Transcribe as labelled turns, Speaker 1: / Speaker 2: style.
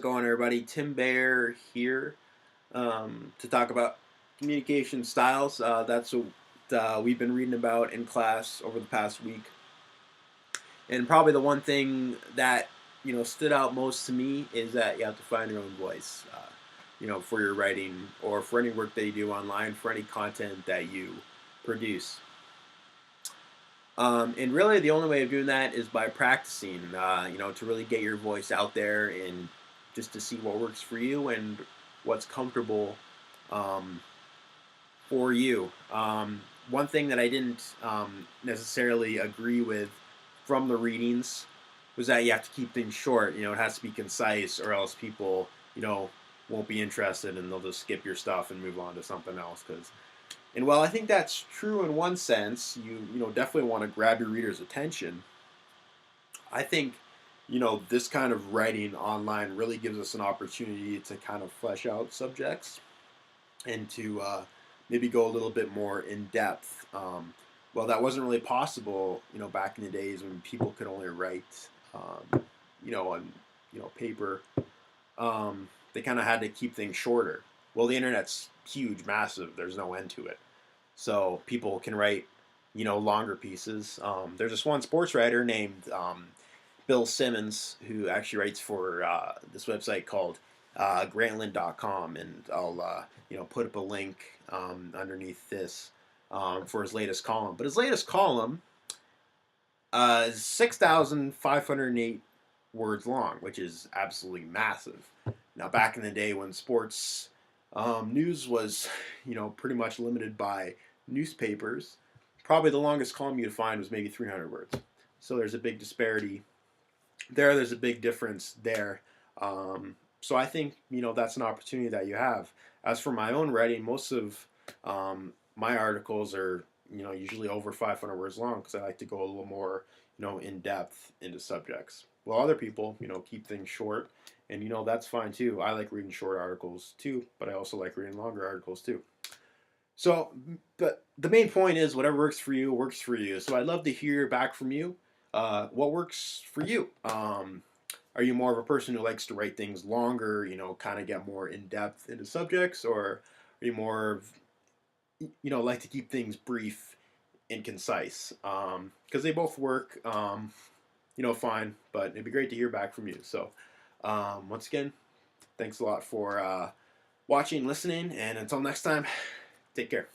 Speaker 1: it going, everybody? Tim Bear here to talk about communication styles. That's what we've been reading about in class over the past week. And probably the one thing that stood out most to me is that you have to find your own voice. For your writing or for any work that you do online, for any content that you produce. And really, the only way of doing that is by practicing. To really get your voice out there and just to see what works for you and what's comfortable um, for you. One thing that I didn't necessarily agree with from the readings was that you have to keep things short. It has to be concise, or else people, won't be interested and they'll just skip your stuff and move on to something else. And while I think that's true in one sense, you definitely want to grab your reader's attention. I think this kind of writing online really gives us an opportunity to kind of flesh out subjects and to maybe go a little bit more in depth. Well, that wasn't really possible, back in the days when people could only write, on paper. They kind of had to keep things shorter. Well, the internet's huge, massive. There's no end to it. So people can write, longer pieces. There's this one sports writer named Bill Simmons who actually writes for this website called Grantland.com, and I'll put up a link underneath this for his latest column. But his latest column is 6,508 words long, which is absolutely massive. Now, back in the day when sports news was, pretty much limited by newspapers, probably the longest column you'd find was maybe 300 words. So there's a big disparity there. There's a big difference there. So I think, that's an opportunity that you have. As for my own writing, most of my articles are, usually over 500 words long because I like to go a little more, in depth into subjects. While other people, keep things short. And, that's fine too. I like reading short articles too, but I also like reading longer articles too. So, but the main point is whatever works for you works for you. So I'd love to hear back from you. What works for you? Are you more of a person who likes to write things longer, kind of get more in depth into subjects, or are you more of, like to keep things brief and concise? Because they both work, fine, but it'd be great to hear back from you. So, once again, thanks a lot for watching, listening, and until next time, take care.